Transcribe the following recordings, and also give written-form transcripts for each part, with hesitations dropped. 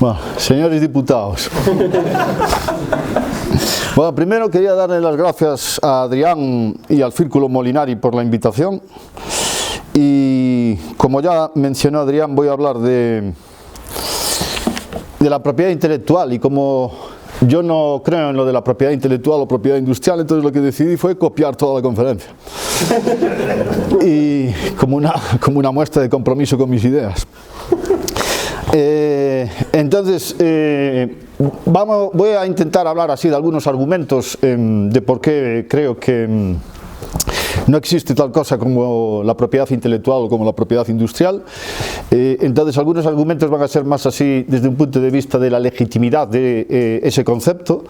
Bueno, señores diputados. Bueno, primero quería darle las gracias a Adrián y al Círculo Molinari por la invitación. Y como ya mencionó Adrián, voy a hablar de la propiedad intelectual, y como yo no creo en lo de la propiedad intelectual o propiedad industrial, entonces lo que decidí fue copiar toda la conferencia. Y como una muestra de compromiso con mis ideas. Entonces, voy a intentar hablar así de algunos argumentos de por qué creo que no existe tal cosa como la propiedad intelectual o como la propiedad industrial. Entonces algunos argumentos van a ser más así desde un punto de vista de la legitimidad de ese concepto,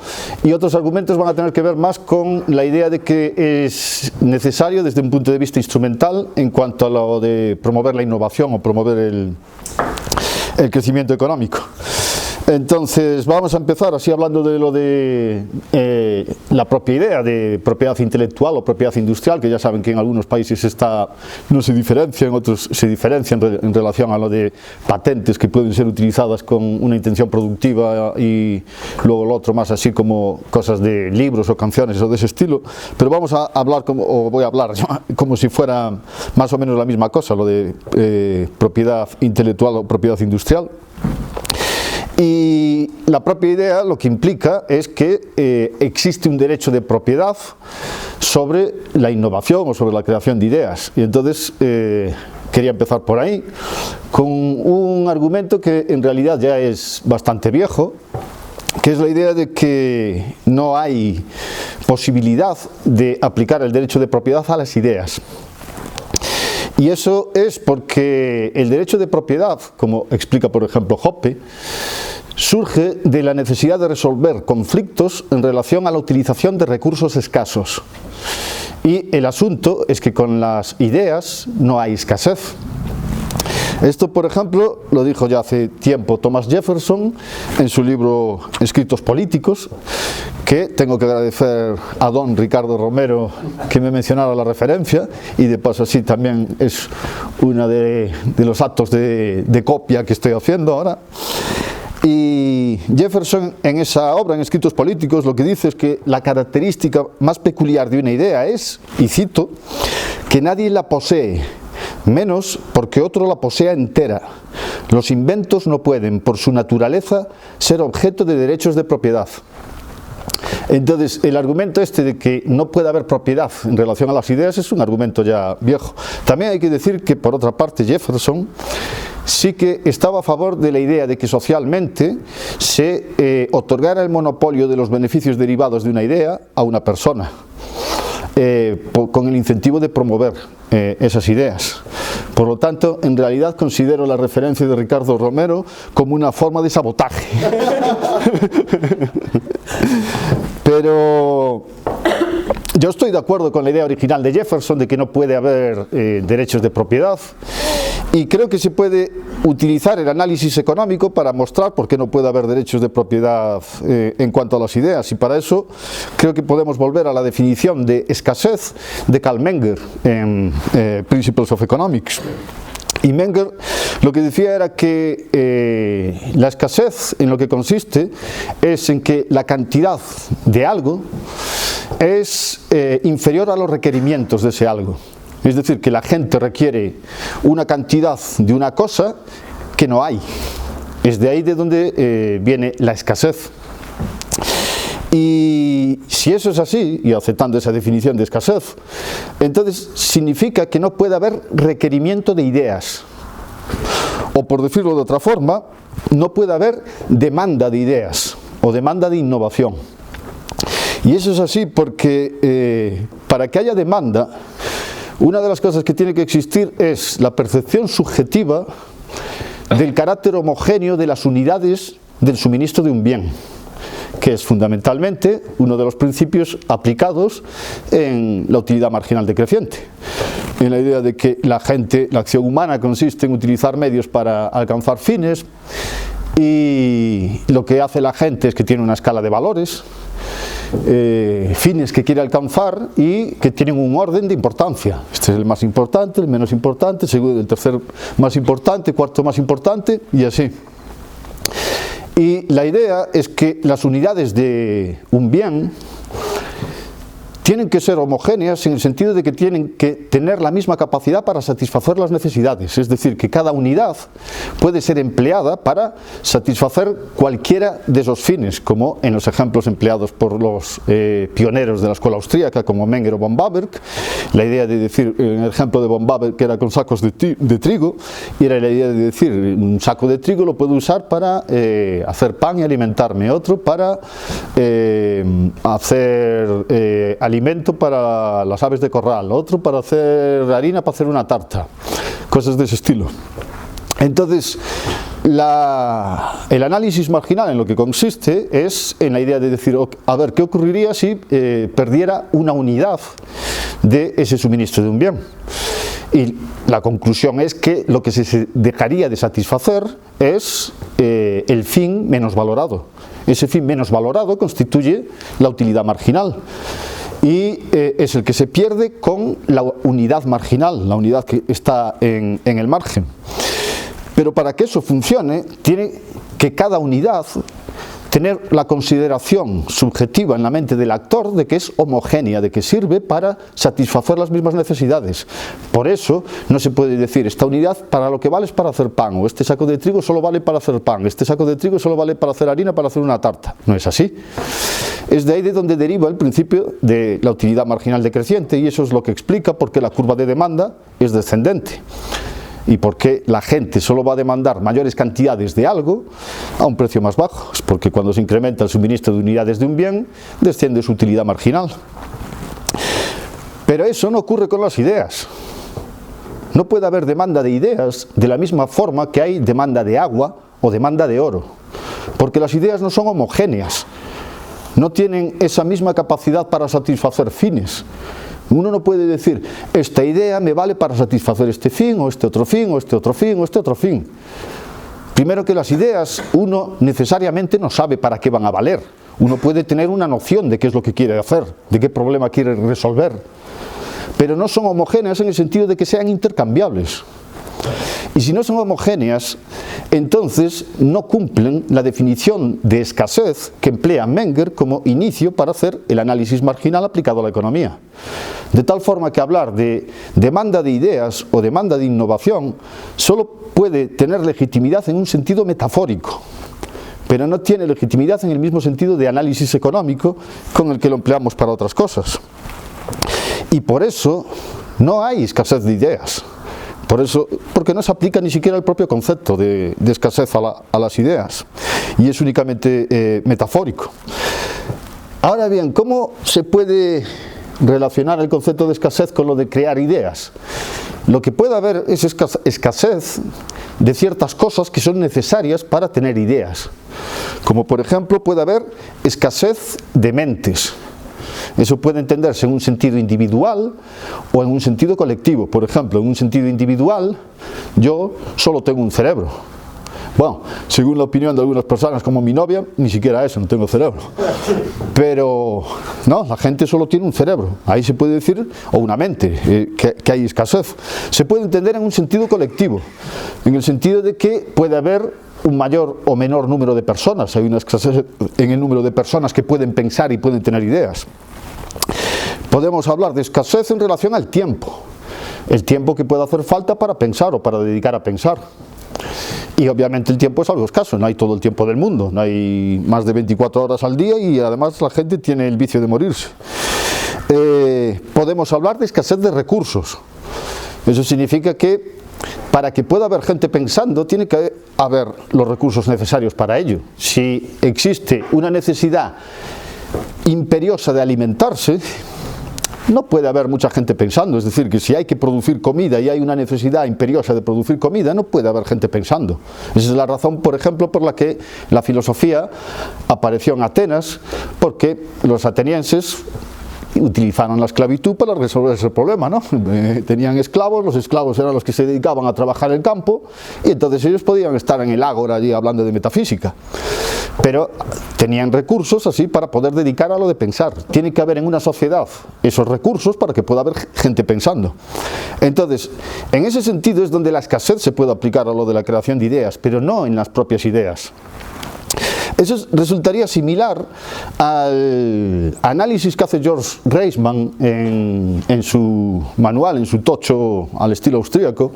y otros argumentos van a tener que ver más con la idea de que es necesario desde un punto de vista instrumental en cuanto a lo de promover la innovación o promover el crecimiento económico. Entonces vamos a empezar así hablando de lo de la propia idea de propiedad intelectual o propiedad industrial, que ya saben que en algunos países no se diferencia, en otros se diferencia en relación a lo de patentes que pueden ser utilizadas con una intención productiva, y luego lo otro más así como cosas de libros o canciones o de ese estilo. Pero vamos a hablar, voy a hablar como si fuera más o menos la misma cosa, lo de propiedad intelectual o propiedad industrial. Y la propia idea lo que implica es que existe un derecho de propiedad sobre la innovación o sobre la creación de ideas. Y entonces quería empezar por ahí con un argumento que en realidad ya es bastante viejo, que es la idea de que no hay posibilidad de aplicar el derecho de propiedad a las ideas. Y eso es porque el derecho de propiedad, como explica por ejemplo Hoppe, surge de la necesidad de resolver conflictos en relación a la utilización de recursos escasos. Y el asunto es que con las ideas no hay escasez. Esto, por ejemplo, lo dijo ya hace tiempo Thomas Jefferson en su libro Escritos Políticos, que tengo que agradecer a don Ricardo Romero que me mencionara la referencia, y de paso así también es uno de los actos de copia que estoy haciendo ahora. Y Jefferson en esa obra, en Escritos Políticos, lo que dice es que la característica más peculiar de una idea es, y cito, que nadie la posee, menos porque otro la posea entera. Los inventos no pueden, por su naturaleza, ser objeto de derechos de propiedad. Entonces, el argumento este de que no puede haber propiedad en relación a las ideas es un argumento ya viejo. También hay que decir que, por otra parte, Jefferson sí que estaba a favor de la idea de que socialmente se otorgara el monopolio de los beneficios derivados de una idea a una persona, con el incentivo de promover esas ideas. Por lo tanto, en realidad considero la referencia de Ricardo Romero como una forma de sabotaje. Pero yo estoy de acuerdo con la idea original de Jefferson de que no puede haber derechos de propiedad, y creo que se puede utilizar el análisis económico para mostrar por qué no puede haber derechos de propiedad en cuanto a las ideas. Y para eso creo que podemos volver a la definición de escasez de Carl Menger en Principles of Economics. Y Menger lo que decía era que la escasez en lo que consiste es en que la cantidad de algo es inferior a los requerimientos de ese algo. Es decir, que la gente requiere una cantidad de una cosa que no hay. Es de ahí de donde viene la escasez. Y si eso es así, y aceptando esa definición de escasez, entonces significa que no puede haber requerimiento de ideas. O por decirlo de otra forma, no puede haber demanda de ideas o demanda de innovación. Y eso es así porque para que haya demanda, una de las cosas que tiene que existir es la percepción subjetiva del carácter homogéneo de las unidades del suministro de un bien, que es fundamentalmente uno de los principios aplicados en la utilidad marginal decreciente, en la idea de que la acción humana consiste en utilizar medios para alcanzar fines, y lo que hace la gente es que tiene una escala de valores, fines que quiere alcanzar y que tienen un orden de importancia. Este es el más importante, el menos importante, segundo, el tercer más importante, cuarto más importante, y así. Y la idea es que las unidades de un bien tienen que ser homogéneas en el sentido de que tienen que tener la misma capacidad para satisfacer las necesidades, es decir, que cada unidad puede ser empleada para satisfacer cualquiera de esos fines, como en los ejemplos empleados por los pioneros de la escuela austríaca, como Menger o von Baberg. La idea de decir, en el ejemplo de von Baberg, que era con sacos de trigo, y era la idea de decir, un saco de trigo lo puedo usar para hacer pan y alimentarme, otro para hacer alimento para las aves de corral, otro para hacer harina para hacer una tarta, cosas de ese estilo. Entonces, el análisis marginal en lo que consiste es en la idea de decir, a ver, ¿qué ocurriría si perdiera una unidad de ese suministro de un bien? Y la conclusión es que lo que se dejaría de satisfacer es el fin menos valorado. Ese fin menos valorado constituye la utilidad marginal. Y es el que se pierde con la unidad marginal, la unidad que está en el margen. Pero para que eso funcione, tiene que cada unidad tener la consideración subjetiva en la mente del actor de que es homogénea, de que sirve para satisfacer las mismas necesidades. Por eso no se puede decir, esta unidad para lo que vale es para hacer pan, o este saco de trigo solo vale para hacer pan, este saco de trigo solo vale para hacer harina, para hacer una tarta. No es así. Es de ahí de donde deriva el principio de la utilidad marginal decreciente, y eso es lo que explica por qué la curva de demanda es descendente y por qué la gente solo va a demandar mayores cantidades de algo a un precio más bajo. Es porque cuando se incrementa el suministro de unidades de un bien, desciende su utilidad marginal. Pero eso no ocurre con las ideas. No puede haber demanda de ideas de la misma forma que hay demanda de agua o demanda de oro, porque las ideas no son homogéneas. No tienen esa misma capacidad para satisfacer fines. Uno no puede decir, esta idea me vale para satisfacer este fin, o este otro fin, o este otro fin, o este otro fin. Primero que las ideas, uno necesariamente no sabe para qué van a valer. Uno puede tener una noción de qué es lo que quiere hacer, de qué problema quiere resolver. Pero no son homogéneas en el sentido de que sean intercambiables. Y si no son homogéneas, entonces no cumplen la definición de escasez que emplea Menger como inicio para hacer el análisis marginal aplicado a la economía. De tal forma que hablar de demanda de ideas o demanda de innovación solo puede tener legitimidad en un sentido metafórico, pero no tiene legitimidad en el mismo sentido de análisis económico con el que lo empleamos para otras cosas. Y por eso no hay escasez de ideas. Porque no se aplica ni siquiera el propio concepto de escasez a las ideas, y es únicamente metafórico. Ahora bien, ¿cómo se puede relacionar el concepto de escasez con lo de crear ideas? Lo que puede haber es escasez de ciertas cosas que son necesarias para tener ideas, como por ejemplo puede haber escasez de mentes. Eso puede entenderse en un sentido individual o en un sentido colectivo. Por ejemplo, en un sentido individual, yo solo tengo un cerebro. Bueno, según la opinión de algunas personas, como mi novia, ni siquiera eso, no tengo cerebro. Pero, no, la gente solo tiene un cerebro. Ahí se puede decir, o una mente, que hay escasez. Se puede entender en un sentido colectivo, en el sentido de que puede haber un mayor o menor número de personas. Hay una escasez en el número de personas que pueden pensar y pueden tener ideas. Podemos hablar de escasez en relación al tiempo. El tiempo que puede hacer falta para pensar o para dedicar a pensar. Y obviamente el tiempo es algo escaso, no hay todo el tiempo del mundo, no hay más de 24 horas al día, y además la gente tiene el vicio de morirse. Podemos hablar de escasez de recursos. Eso significa que para que pueda haber gente pensando, tiene que haber los recursos necesarios para ello. Si existe una necesidad imperiosa de alimentarse, no puede haber mucha gente pensando. Es decir, que si hay que producir comida y hay una necesidad imperiosa de producir comida, no puede haber gente pensando. Esa es la razón, por ejemplo, por la que la filosofía apareció en Atenas, porque los atenienses utilizaron la esclavitud para resolver ese problema, ¿no? Tenían esclavos, los esclavos eran los que se dedicaban a trabajar el campo, y entonces ellos podían estar en el ágora allí hablando de metafísica, pero tenían recursos así para poder dedicar a lo de pensar. Tiene que haber en una sociedad esos recursos para que pueda haber gente pensando. Entonces, en ese sentido es donde la escasez se puede aplicar a lo de la creación de ideas, pero no en las propias ideas. resultaría similar al análisis que hace George Reisman en su manual, en su tocho al estilo austríaco,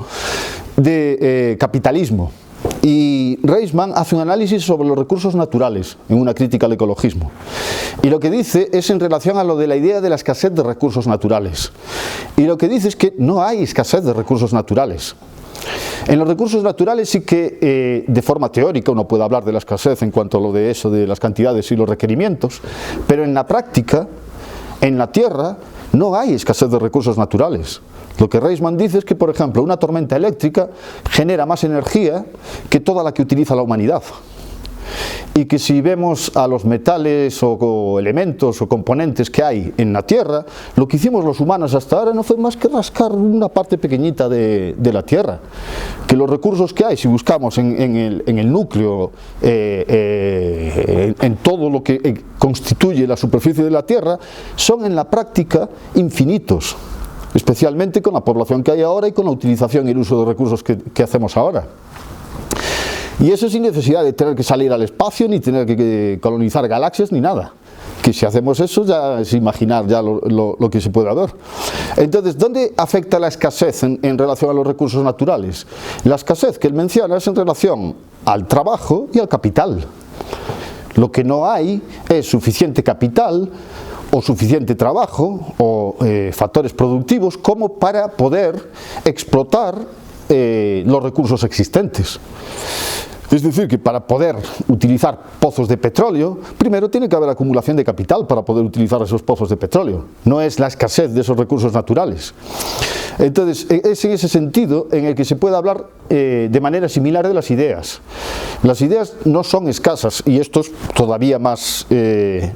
de capitalismo. Y Reisman hace un análisis sobre los recursos naturales en una crítica al ecologismo. Y lo que dice es en relación a lo de la idea de la escasez de recursos naturales. Y lo que dice es que no hay escasez de recursos naturales. En los recursos naturales sí que de forma teórica uno puede hablar de la escasez en cuanto a lo de eso, de las cantidades y los requerimientos, pero en la práctica, en la Tierra, no hay escasez de recursos naturales. Lo que Reisman dice es que, por ejemplo, una tormenta eléctrica genera más energía que toda la que utiliza la humanidad. Y que si vemos a los metales o elementos o componentes que hay en la Tierra, lo que hicimos los humanos hasta ahora no fue más que rascar una parte pequeñita de la Tierra. Que los recursos que hay, si buscamos en el núcleo, en todo lo que constituye la superficie de la Tierra, son en la práctica infinitos. Especialmente con la población que hay ahora y con la utilización y el uso de recursos que hacemos ahora. Y eso sin necesidad de tener que salir al espacio, ni tener que colonizar galaxias, ni nada. Que si hacemos eso ya es imaginar ya lo que se puede haber. Entonces, ¿dónde afecta la escasez en relación a los recursos naturales? La escasez que él menciona es en relación al trabajo y al capital. Lo que no hay es suficiente capital o suficiente trabajo o factores productivos como para poder explotar los recursos existentes. Es decir, que para poder utilizar pozos de petróleo, primero tiene que haber acumulación de capital para poder utilizar esos pozos de petróleo. No es la escasez de esos recursos naturales. Entonces, es en ese sentido en el que se puede hablar de manera similar de las ideas. Las ideas no son escasas, y esto es todavía más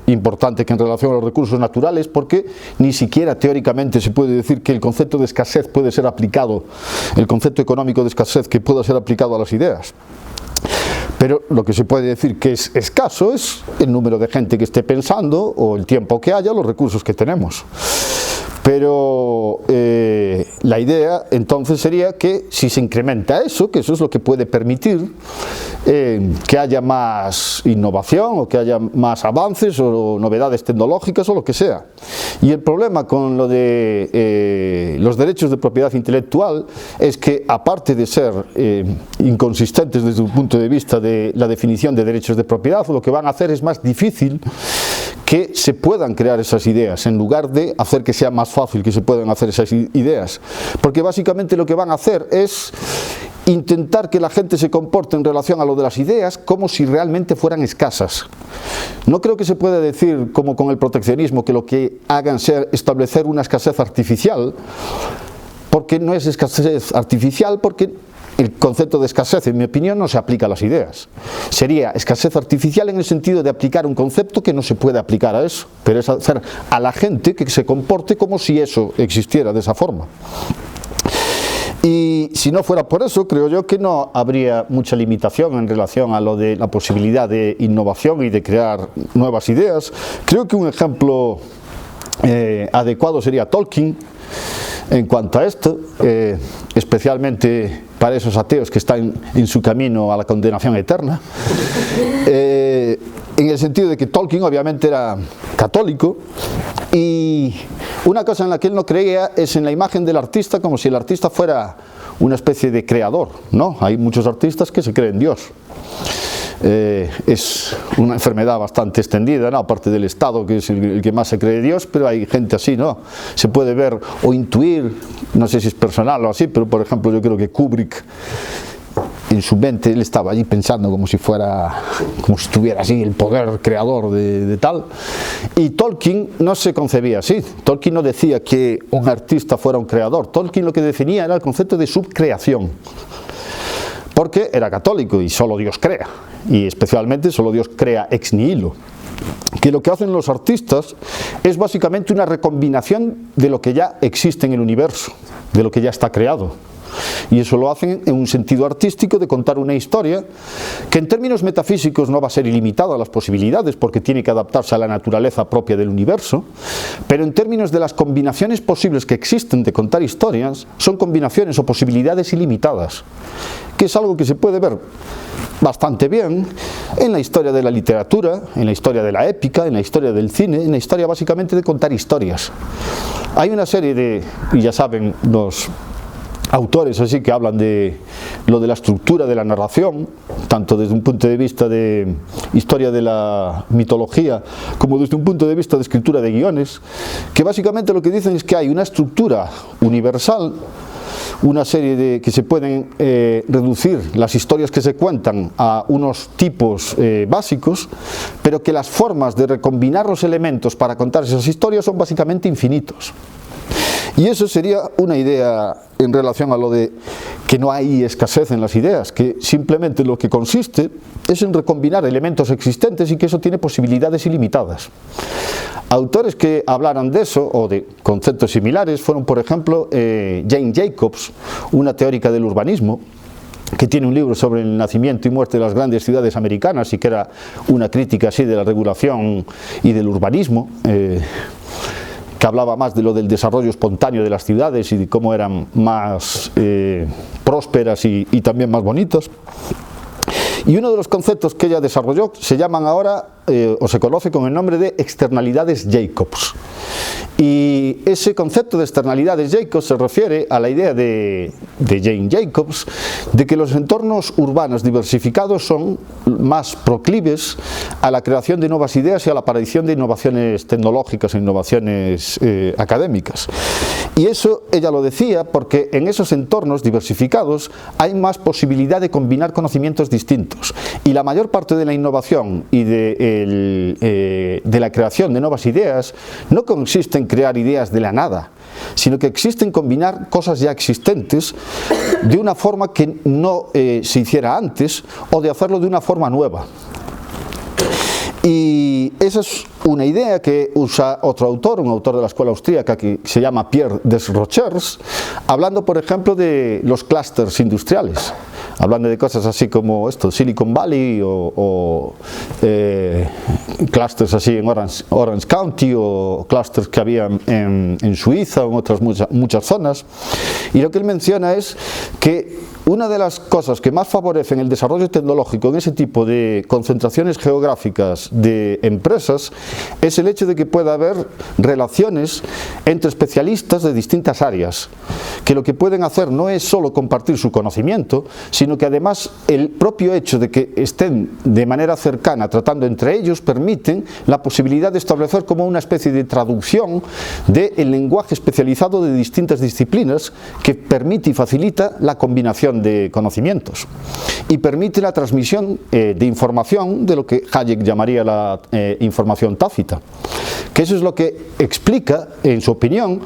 importante que en relación a los recursos naturales, porque ni siquiera teóricamente se puede decir que el concepto de escasez puede ser aplicado, el concepto económico de escasez que pueda ser aplicado a las ideas. Pero lo que se puede decir que es escaso es el número de gente que esté pensando, o el tiempo que haya, los recursos que tenemos. Pero la idea entonces sería que si se incrementa eso, que eso es lo que puede permitir que haya más innovación o que haya más avances o novedades tecnológicas o lo que sea. Y el problema con lo de los derechos de propiedad intelectual es que, aparte de ser inconsistentes desde un punto de vista de la definición de derechos de propiedad, lo que van a hacer es más difícil que se puedan crear esas ideas, en lugar de hacer que sea más fácil que se puedan hacer esas ideas. Porque básicamente lo que van a hacer es intentar que la gente se comporte en relación a lo de las ideas como si realmente fueran escasas. No creo que se pueda decir, como con el proteccionismo, que lo que hagan sea establecer una escasez artificial, porque no es escasez artificial, porque el concepto de escasez, en mi opinión, no se aplica a las ideas. Sería escasez artificial en el sentido de aplicar un concepto que no se puede aplicar a eso, pero es hacer a la gente que se comporte como si eso existiera de esa forma. Y si no fuera por eso, creo yo que no habría mucha limitación en relación a lo de la posibilidad de innovación y de crear nuevas ideas. Creo que un ejemplo adecuado sería Tolkien en cuanto a esto, especialmente para esos ateos que están en su camino a la condenación eterna, en el sentido de que Tolkien obviamente era católico, y una cosa en la que él no creía es en la imagen del artista, como si el artista fuera una especie de creador, ¿no? Hay muchos artistas que se creen Dios. Es una enfermedad bastante extendida, ¿no? Aparte del Estado, que es el que más se cree Dios, pero hay gente así, ¿no? Se puede ver o intuir, no sé si es personal o así, pero por ejemplo yo creo que Kubrick, en su mente, él estaba allí pensando como si tuviera así el poder creador de tal. Y Tolkien no se concebía así. Tolkien no decía que un artista fuera un creador. Tolkien lo que definía era el concepto de subcreación, porque era católico y solo Dios crea, y especialmente solo Dios crea ex nihilo. Que lo que hacen los artistas es básicamente una recombinación de lo que ya existe en el universo, de lo que ya está creado. Y eso lo hacen en un sentido artístico de contar una historia que en términos metafísicos no va a ser ilimitada a las posibilidades, porque tiene que adaptarse a la naturaleza propia del universo, pero en términos de las combinaciones posibles que existen de contar historias, son combinaciones o posibilidades ilimitadas, que es algo que se puede ver bastante bien en la historia de la literatura, en la historia de la épica, en la historia del cine, en la historia básicamente de contar historias. Hay una serie de, y ya saben los autores así que hablan de lo de la estructura de la narración, tanto desde un punto de vista de historia de la mitología como desde un punto de vista de escritura de guiones, que básicamente lo que dicen es que hay una estructura universal, una serie de que se pueden reducir las historias que se cuentan a unos tipos básicos, pero que las formas de recombinar los elementos para contar esas historias son básicamente infinitos. Y eso sería una idea en relación a lo de que no hay escasez en las ideas, que simplemente lo que consiste es en recombinar elementos existentes y que eso tiene posibilidades ilimitadas. Autores que hablaran de eso o de conceptos similares fueron, por ejemplo, Jane Jacobs, una teórica del urbanismo, que tiene un libro sobre el nacimiento y muerte de las grandes ciudades americanas y que era una crítica así de la regulación y del urbanismo, que hablaba más de lo del desarrollo espontáneo de las ciudades y de cómo eran más prósperas y también más bonitas. Y uno de los conceptos que ella desarrolló se llaman ahora, o se conoce con el nombre de externalidades Jacobs. Y ese concepto de externalidades Jacobs se refiere a la idea de Jane Jacobs de que los entornos urbanos diversificados son más proclives a la creación de nuevas ideas y a la aparición de innovaciones tecnológicas e innovaciones académicas. Y eso ella lo decía porque en esos entornos diversificados hay más posibilidad de combinar conocimientos distintos. Y la mayor parte de la innovación y de la creación de nuevas ideas no consiste en crear ideas de la nada, sino que existe en combinar cosas ya existentes de una forma que no se hiciera antes o de hacerlo de una forma nueva. Y esa es una idea que usa otro autor, un autor de la escuela austríaca que se llama Pierre Desrochers, hablando por ejemplo de los clústeres industriales, hablando de cosas así como esto, Silicon Valley o clústeres así en Orange County o clústeres que había en Suiza o en otras muchas zonas. Y lo que él menciona es que una de las cosas que más favorecen el desarrollo tecnológico en ese tipo de concentraciones geográficas de empresas es el hecho de que pueda haber relaciones entre especialistas de distintas áreas, que lo que pueden hacer no es solo compartir su conocimiento, sino que además el propio hecho de que estén de manera cercana tratando entre ellos permiten la posibilidad de establecer como una especie de traducción del lenguaje especializado de distintas disciplinas que permite y facilita la combinación de conocimientos y permite la transmisión de información de lo que Hayek llamaría la información tácita, que eso es lo que explica, en su opinión,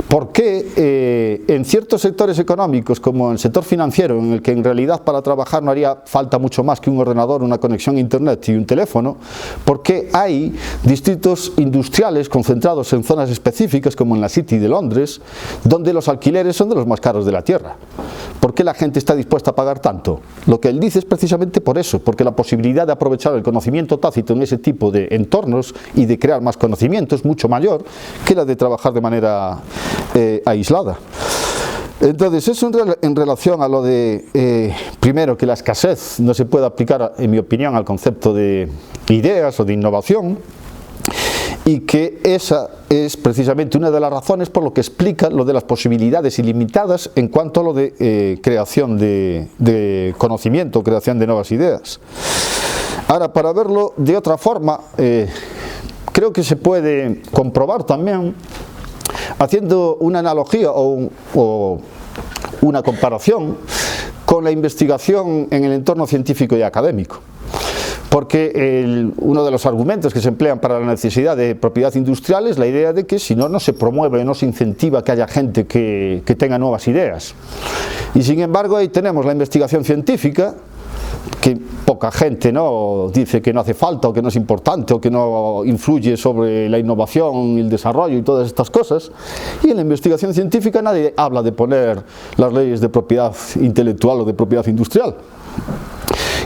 por qué en ciertos sectores económicos como el sector financiero, en el que en realidad para trabajar no haría falta mucho más que un ordenador, una conexión a internet y un teléfono, por qué hay distritos industriales concentrados en zonas específicas como en la City de Londres, donde los alquileres son de los más caros de la tierra. ¿Por qué la gente está dispuesta a pagar tanto? Lo que él dice es precisamente por eso, porque la posibilidad de aprovechar el conocimiento tácito en ese tipo de entornos y de crear más conocimiento es mucho mayor que la de trabajar de manera aislada. Entonces, eso en relación a lo de, primero, que la escasez no se puede aplicar, en mi opinión, al concepto de ideas o de innovación, y que esa es precisamente una de las razones por lo que explica lo de las posibilidades ilimitadas en cuanto a lo de creación de conocimiento, creación de nuevas ideas. Ahora, para verlo de otra forma, creo que se puede comprobar también haciendo una analogía o una comparación con la investigación en el entorno científico y académico. Porque uno de los argumentos que se emplean para la necesidad de propiedad industrial es la idea de que si no, no se promueve, no se incentiva que haya gente que tenga nuevas ideas. Y sin embargo ahí tenemos la investigación científica, que poca gente dice que no hace falta o que no es importante o que no influye sobre la innovación, el desarrollo y todas estas cosas, y en la investigación científica nadie habla de poner las leyes de propiedad intelectual o de propiedad industrial.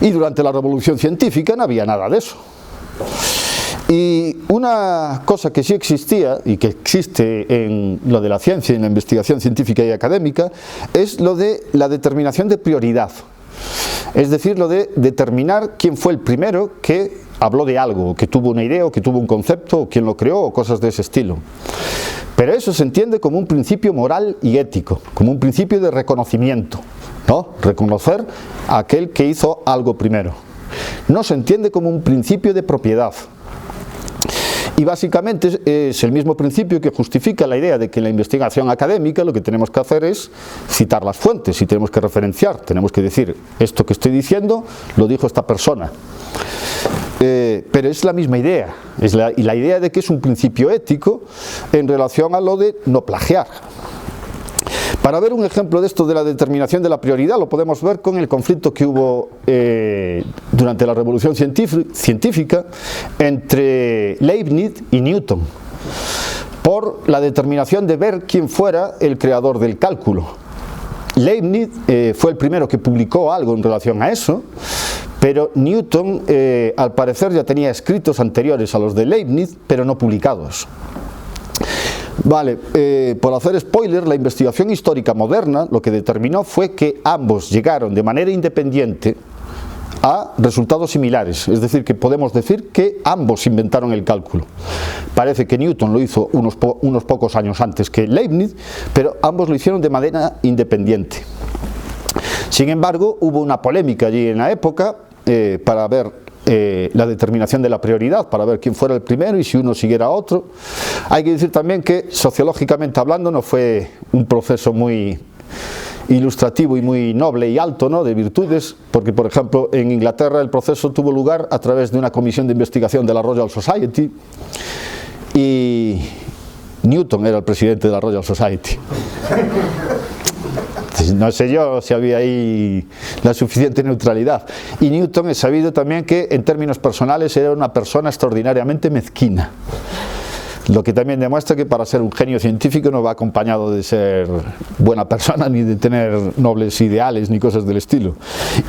Y durante la revolución científica no había nada de eso. Y una cosa que sí existía y que existe en lo de la ciencia y en la investigación científica y académica es lo de la determinación de prioridad. es decir, lo de determinar quién fue el primero que habló de algo, que tuvo una idea, o que tuvo un concepto, o quién lo creó, o cosas de ese estilo. Pero eso se entiende como un principio moral y ético, como un principio de reconocimiento, ¿no? Reconocer a aquel que hizo algo primero. No se entiende como un principio de propiedad. Y básicamente es el mismo principio que justifica la idea de que en la investigación académica lo que tenemos que hacer es citar las fuentes y tenemos que referenciar, tenemos que decir, esto que estoy diciendo lo dijo esta persona. Pero es la misma idea, y la idea de que es un principio ético en relación a lo de no plagiar. Para ver un ejemplo de esto de la determinación de la prioridad lo podemos ver con el conflicto que hubo durante la revolución científica entre Leibniz y Newton por la determinación de ver quién fuera el creador del cálculo. Leibniz fue el primero que publicó algo en relación a eso, pero Newton al parecer ya tenía escritos anteriores a los de Leibniz, pero no publicados. Vale, por hacer spoiler, la investigación histórica moderna lo que determinó fue que ambos llegaron de manera independiente a resultados similares, es decir, que podemos decir que ambos inventaron el cálculo. Parece que Newton lo hizo unos pocos años antes que Leibniz, pero ambos lo hicieron de manera independiente. Sin embargo, hubo una polémica allí en la época para ver la determinación de la prioridad, para ver quién fuera el primero y si uno siguiera a otro. Hay que decir también que sociológicamente hablando no fue un proceso muy ilustrativo y muy noble y alto, ¿no?, de virtudes, porque por ejemplo en Inglaterra el proceso tuvo lugar a través de una comisión de investigación de la Royal Society y Newton era el presidente de la Royal Society. No sé yo si había ahí la suficiente neutralidad. Y Newton es sabido también que en términos personales era una persona extraordinariamente mezquina. Lo que también demuestra que para ser un genio científico no va acompañado de ser buena persona, ni de tener nobles ideales, ni cosas del estilo.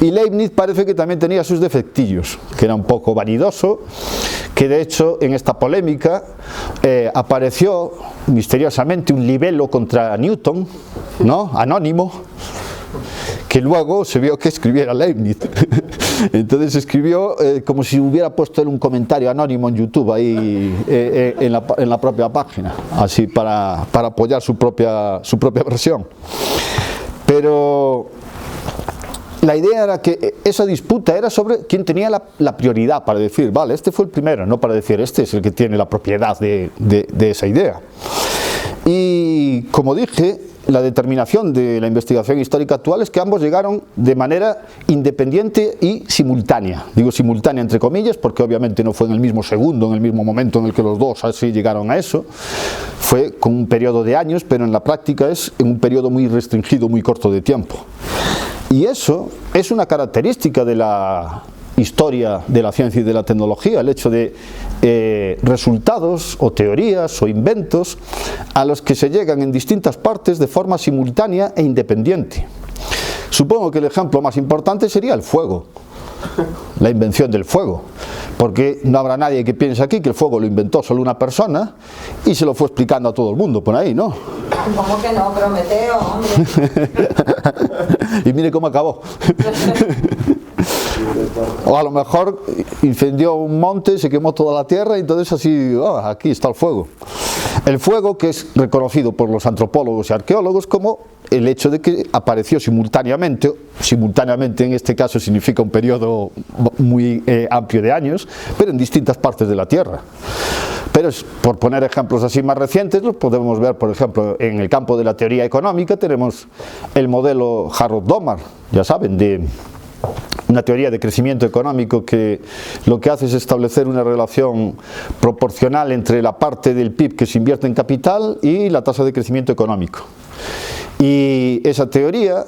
Y Leibniz parece que también tenía sus defectillos, que era un poco vanidoso, que de hecho en esta polémica apareció misteriosamente un libelo contra Newton, ¿no?, anónimo, que luego se vio que escribiera Leibniz. Entonces escribió como si hubiera puesto él un comentario anónimo en YouTube ahí en la propia página, así para apoyar su propia versión. Pero la idea era que esa disputa era sobre quién tenía la prioridad, para decir, vale, este fue el primero, no para decir, este es el que tiene la propiedad de esa idea. Y como dije, la determinación de la investigación histórica actual es que ambos llegaron de manera independiente y simultánea. Digo simultánea entre comillas porque obviamente no fue en el mismo segundo, en el mismo momento en el que los dos así llegaron a eso. Fue con un periodo de años, pero en la práctica es en un periodo muy restringido, muy corto de tiempo. Y eso es una característica de la historia de la ciencia y de la tecnología, el hecho de resultados o teorías o inventos a los que se llegan en distintas partes de forma simultánea e independiente. Supongo que el ejemplo más importante sería el fuego, la invención del fuego, porque no habrá nadie que piense aquí que el fuego lo inventó solo una persona y se lo fue explicando a todo el mundo por ahí, ¿no? ¿Cómo que no? Prometeo, hombre. Y mire cómo acabó. O a lo mejor incendió un monte, se quemó toda la tierra y entonces así, aquí está el fuego. El fuego que es reconocido por los antropólogos y arqueólogos como el hecho de que apareció simultáneamente en este caso significa un periodo muy amplio de años, pero en distintas partes de la Tierra. Pero por poner ejemplos así más recientes, los podemos ver, por ejemplo, en el campo de la teoría económica tenemos el modelo Harrod-Domar, ya saben, de una teoría de crecimiento económico que lo que hace es establecer una relación proporcional entre la parte del PIB que se invierte en capital y la tasa de crecimiento económico. Y esa teoría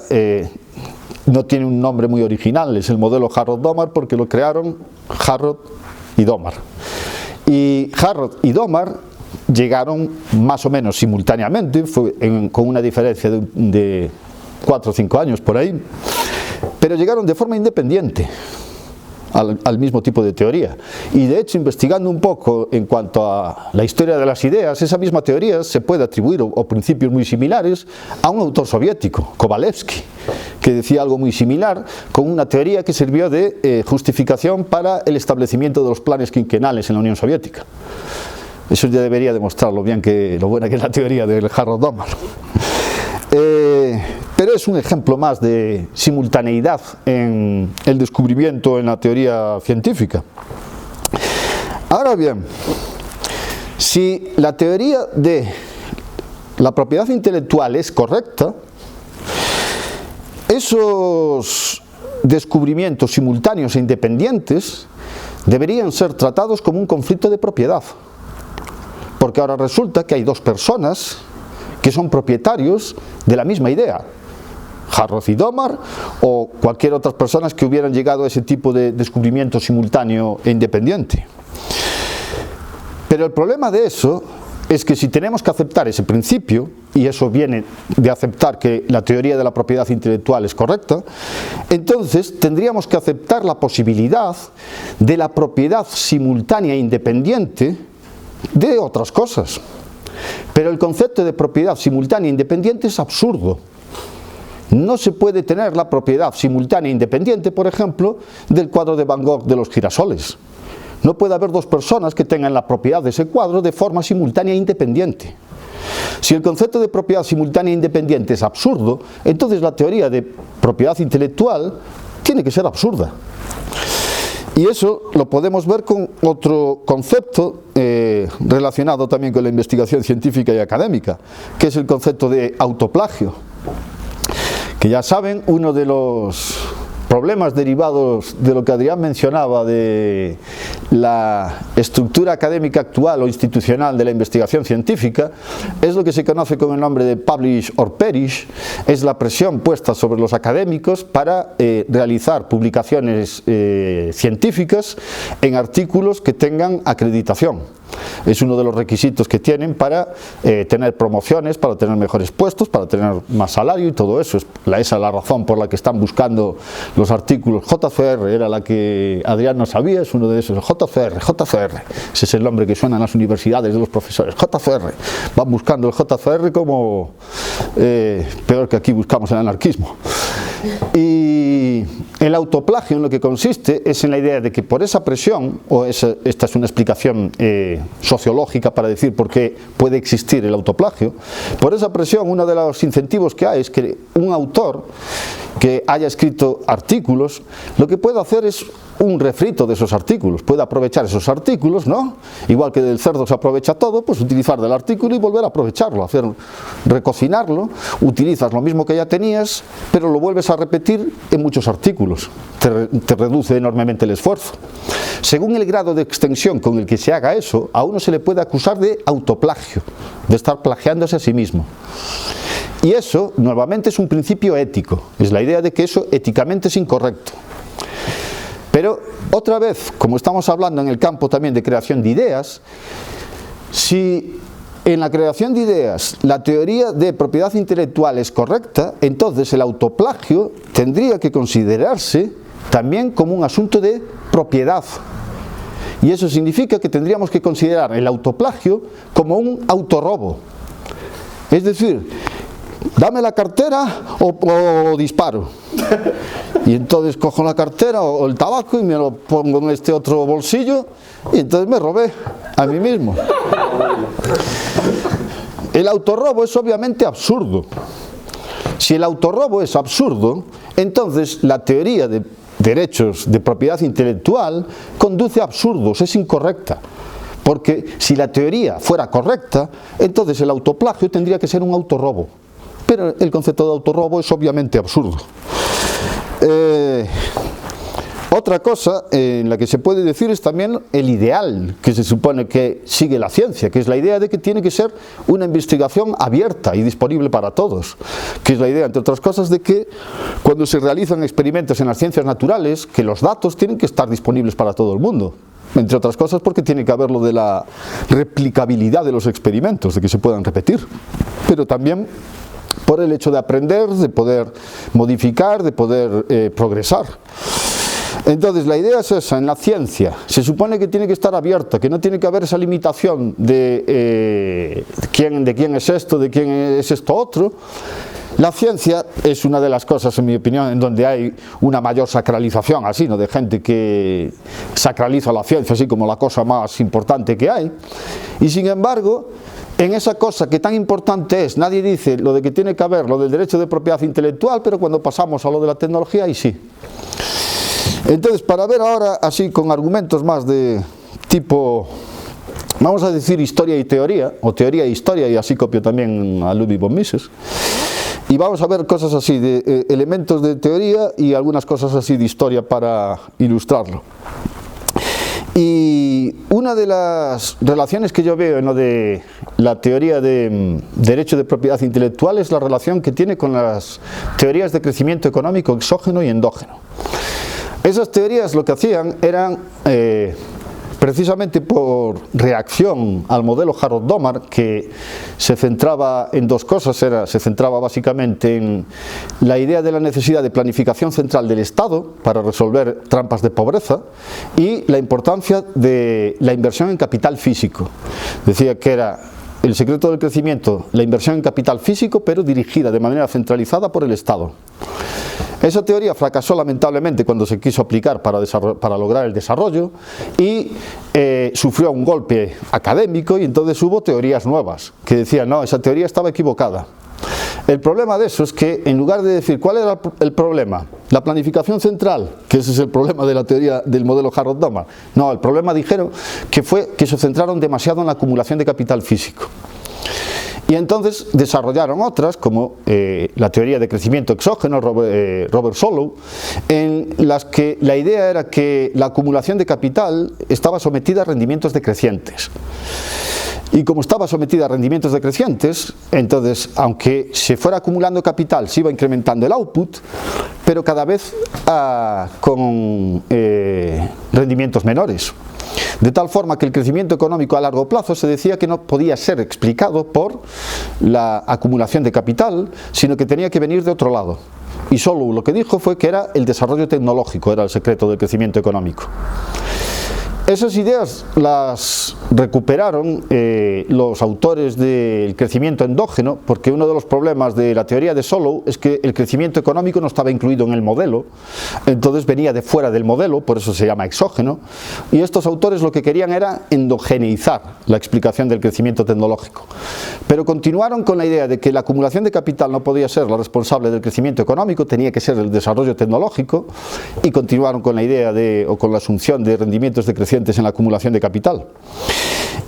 no tiene un nombre muy original, es el modelo Harrod-Domar porque lo crearon Harrod y Domar. Y Harrod y Domar llegaron más o menos simultáneamente, con una diferencia de 4 o 5 años por ahí, pero llegaron de forma independiente. al mismo tipo de teoría. Y de hecho, investigando un poco en cuanto a la historia de las ideas, esa misma teoría se puede atribuir, o principios muy similares, a un autor soviético, Kovalevsky, que decía algo muy similar, con una teoría que sirvió de justificación para el establecimiento de los planes quinquenales en la Unión Soviética. Eso ya debería demostrar lo buena que es la teoría del Harold Domar. Pero es un ejemplo más de simultaneidad en el descubrimiento en la teoría científica. Ahora bien, si la teoría de la propiedad intelectual es correcta, esos descubrimientos simultáneos e independientes deberían ser tratados como un conflicto de propiedad, porque ahora resulta que hay dos personas que son propietarios de la misma idea, Harrod y Domar, o cualquier otras personas que hubieran llegado a ese tipo de descubrimiento simultáneo e independiente. Pero el problema de eso es que si tenemos que aceptar ese principio, y eso viene de aceptar que la teoría de la propiedad intelectual es correcta, entonces tendríamos que aceptar la posibilidad de la propiedad simultánea e independiente de otras cosas. Pero el concepto de propiedad simultánea e independiente es absurdo. No se puede tener la propiedad simultánea e independiente, por ejemplo, del cuadro de Van Gogh de los girasoles. No puede haber dos personas que tengan la propiedad de ese cuadro de forma simultánea e independiente. Si el concepto de propiedad simultánea e independiente es absurdo, entonces la teoría de propiedad intelectual tiene que ser absurda. Y eso lo podemos ver con otro concepto relacionado también con la investigación científica y académica, que es el concepto de autoplagio. Que ya saben, uno de los problemas derivados de lo que Adrián mencionaba de la estructura académica actual o institucional de la investigación científica es lo que se conoce con el nombre de publish or perish. Es la presión puesta sobre los académicos para realizar publicaciones científicas en artículos que tengan acreditación. Es uno de los requisitos que tienen para tener promociones, para tener mejores puestos, para tener más salario y todo eso. Esa es la razón por la que están buscando los artículos. JCR era la que Adrián no sabía, es uno de esos. JCR. Ese es el nombre que suena en las universidades de los profesores. JCR. Van buscando el JCR como peor que aquí buscamos el anarquismo. Y el autoplagio en lo que consiste es en la idea de que por esa presión, esta es una explicación sociológica para decir por qué puede existir el autoplagio, por esa presión uno de los incentivos que hay es que un autor que haya escrito artículos, lo que puede hacer es un refrito de esos artículos, puede aprovechar esos artículos, ¿no? Igual que del cerdo se aprovecha todo, pues utilizar del artículo y volver a aprovecharlo, recocinarlo, utilizas lo mismo que ya tenías, pero lo vuelves a repetir en muchos artículos, te reduce enormemente el esfuerzo. Según el grado de extensión con el que se haga eso, a uno se le puede acusar de autoplagio, de estar plagiándose a sí mismo. Y eso, nuevamente, es un principio ético, es la idea de que eso éticamente es incorrecto. Pero, otra vez, como estamos hablando en el campo también de creación de ideas, si en la creación de ideas la teoría de propiedad intelectual es correcta, entonces el autoplagio tendría que considerarse también como un asunto de propiedad. Y eso significa que tendríamos que considerar el autoplagio como un autorrobo. Es decir, dame la cartera o disparo. Y entonces cojo la cartera o el tabaco y me lo pongo en este otro bolsillo y entonces me robé a mí mismo. El autorrobo es obviamente absurdo. Si el autorrobo es absurdo, entonces la teoría de derechos de propiedad intelectual conduce a absurdos, es incorrecta. Porque si la teoría fuera correcta, entonces el autoplagio tendría que ser un autorrobo. Pero el concepto de autorrobo es obviamente absurdo. Otra cosa en la que se puede decir es también el ideal que se supone que sigue la ciencia, que es la idea de que tiene que ser una investigación abierta y disponible para todos, que es la idea, entre otras cosas, de que cuando se realizan experimentos en las ciencias naturales, que los datos tienen que estar disponibles para todo el mundo, entre otras cosas porque tiene que haber lo de la replicabilidad de los experimentos, de que se puedan repetir, pero también por el hecho de aprender, de poder modificar, de poder progresar. Entonces la idea es esa: en la ciencia se supone que tiene que estar abierta, que no tiene que haber esa limitación de quién es esto, de quién es esto otro. La ciencia es una de las cosas, en mi opinión, en donde hay una mayor sacralización, así, ¿no?, de gente que sacraliza la ciencia así como la cosa más importante que hay. Y sin embargo, en esa cosa que tan importante es, nadie dice lo de que tiene que haber lo del derecho de propiedad intelectual, pero cuando pasamos a lo de la tecnología, ahí sí. Entonces, para ver ahora, así con argumentos más de tipo, vamos a decir, historia y teoría, o teoría e historia, y así copio también a Ludwig von Mises. Y vamos a ver cosas así, de elementos de teoría y algunas cosas así de historia para ilustrarlo. Y una de las relaciones que yo veo en lo de la teoría de derecho de propiedad intelectual es la relación que tiene con las teorías de crecimiento económico exógeno y endógeno. Esas teorías lo que hacían eran, precisamente por reacción al modelo Harrod-Domar, que se centraba en dos cosas, se centraba básicamente en la idea de la necesidad de planificación central del Estado para resolver trampas de pobreza y la importancia de la inversión en capital físico. Decía que era el secreto del crecimiento, la inversión en capital físico, pero dirigida de manera centralizada por el Estado. Esa teoría fracasó lamentablemente cuando se quiso aplicar para lograr el desarrollo y sufrió un golpe académico, y entonces hubo teorías nuevas que decían no, esa teoría estaba equivocada. El problema de eso es que en lugar de decir cuál era el problema, la planificación central, que ese es el problema de la teoría del modelo Harrod-Domar, no, el problema dijeron que fue que se centraron demasiado en la acumulación de capital físico. Y entonces desarrollaron otras, como la teoría de crecimiento exógeno, Robert Solow, en las que la idea era que la acumulación de capital estaba sometida a rendimientos decrecientes. Y como estaba sometida a rendimientos decrecientes, entonces, aunque se fuera acumulando capital, se iba incrementando el output, pero cada vez con rendimientos menores. De tal forma que el crecimiento económico a largo plazo se decía que no podía ser explicado por la acumulación de capital, sino que tenía que venir de otro lado. Y solo lo que dijo fue que era el desarrollo tecnológico, era el secreto del crecimiento económico. Esas ideas las recuperaron los autores del crecimiento endógeno, porque uno de los problemas de la teoría de Solow es que el crecimiento económico no estaba incluido en el modelo, entonces venía de fuera del modelo, por eso se llama exógeno, y estos autores lo que querían era endogeneizar la explicación del crecimiento tecnológico. Pero continuaron con la idea de que la acumulación de capital no podía ser la responsable del crecimiento económico, tenía que ser el desarrollo tecnológico, y continuaron con la idea o con la asunción de rendimientos decrecientes en la acumulación de capital.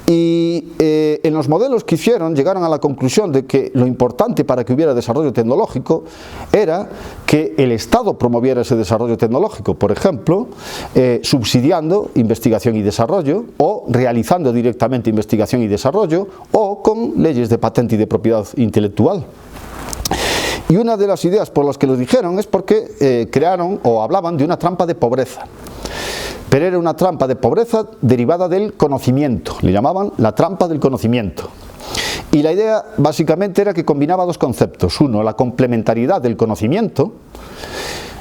Y en los modelos que hicieron llegaron a la conclusión de que lo importante para que hubiera desarrollo tecnológico era que el Estado promoviera ese desarrollo tecnológico, por ejemplo, subsidiando investigación y desarrollo, o realizando directamente investigación y desarrollo, o con leyes de patente y de propiedad intelectual. Y una de las ideas por las que lo dijeron es porque crearon o hablaban de una trampa de pobreza. Pero era una trampa de pobreza derivada del conocimiento, le llamaban la trampa del conocimiento. Y la idea básicamente era que combinaba dos conceptos: uno, la complementariedad del conocimiento,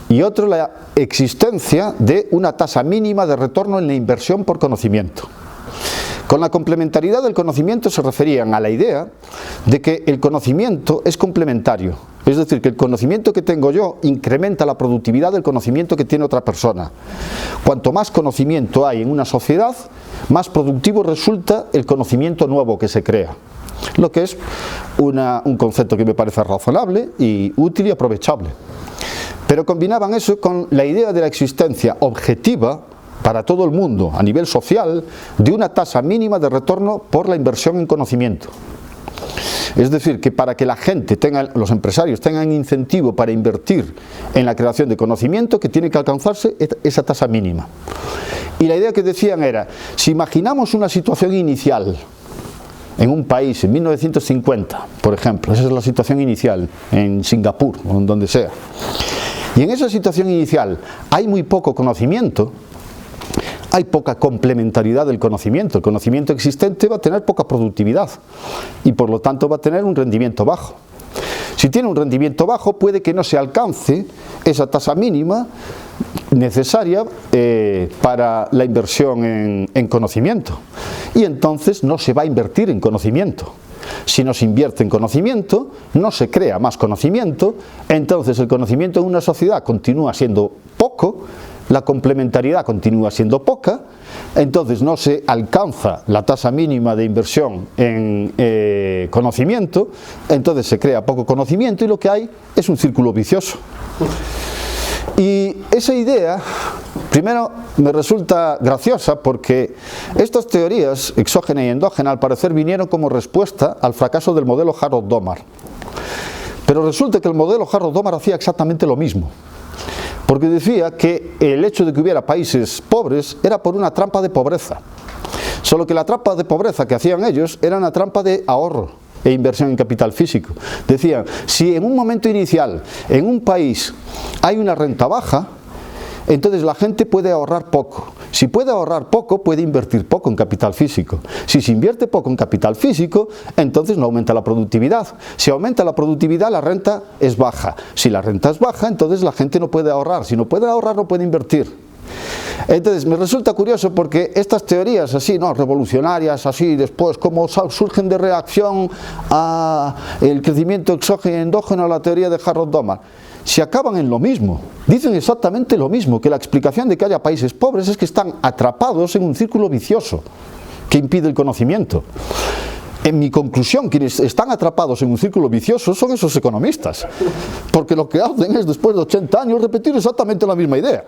y otro, la existencia de una tasa mínima de retorno en la inversión por conocimiento. Con la complementariedad del conocimiento se referían a la idea de que el conocimiento es complementario, es decir, que el conocimiento que tengo yo incrementa la productividad del conocimiento que tiene otra persona. Cuanto más conocimiento hay en una sociedad, más productivo resulta el conocimiento nuevo que se crea. Lo que es un concepto que me parece razonable y útil y aprovechable. Pero combinaban eso con la idea de la existencia objetiva para todo el mundo, a nivel social, de una tasa mínima de retorno por la inversión en conocimiento. Es decir, que para que la gente los empresarios tengan incentivo para invertir en la creación de conocimiento, que tiene que alcanzarse esa tasa mínima. Y la idea que decían era, si imaginamos una situación inicial en un país en 1950, por ejemplo, esa es la situación inicial, en Singapur o en donde sea, y en esa situación inicial hay muy poco conocimiento, hay poca complementariedad del conocimiento. El conocimiento existente va a tener poca productividad y por lo tanto va a tener un rendimiento bajo. Si tiene un rendimiento bajo, puede que no se alcance esa tasa mínima necesaria para la inversión en conocimiento, y entonces no se va a invertir en conocimiento. Si no se invierte en conocimiento, no se crea más conocimiento, entonces el conocimiento en una sociedad continúa siendo poco, la complementariedad continúa siendo poca, entonces no se alcanza la tasa mínima de inversión en conocimiento, entonces se crea poco conocimiento y lo que hay es un círculo vicioso. Y esa idea, primero, me resulta graciosa porque estas teorías, exógena y endógena, al parecer vinieron como respuesta al fracaso del modelo Harrod-Domar. Pero resulta que el modelo Harrod-Domar hacía exactamente lo mismo, porque decía que el hecho de que hubiera países pobres era por una trampa de pobreza, solo que la trampa de pobreza que hacían ellos era una trampa de ahorro e inversión en capital físico. Decían, si en un momento inicial en un país hay una renta baja, entonces la gente puede ahorrar poco. Si puede ahorrar poco, puede invertir poco en capital físico. Si se invierte poco en capital físico, entonces no aumenta la productividad. Si aumenta la productividad, la renta es baja. Si la renta es baja, entonces la gente no puede ahorrar. Si no puede ahorrar, no puede invertir. Entonces me resulta curioso porque estas teorías así, ¿no?, revolucionarias, así después como surgen de reacción a el crecimiento exógeno y endógeno a la teoría de Harrod-Domar, se acaban en lo mismo, dicen exactamente lo mismo, que la explicación de que haya países pobres es que están atrapados en un círculo vicioso que impide el conocimiento. En mi conclusión, quienes están atrapados en un círculo vicioso son esos economistas, porque lo que hacen es, después de 80 años, repetir exactamente la misma idea.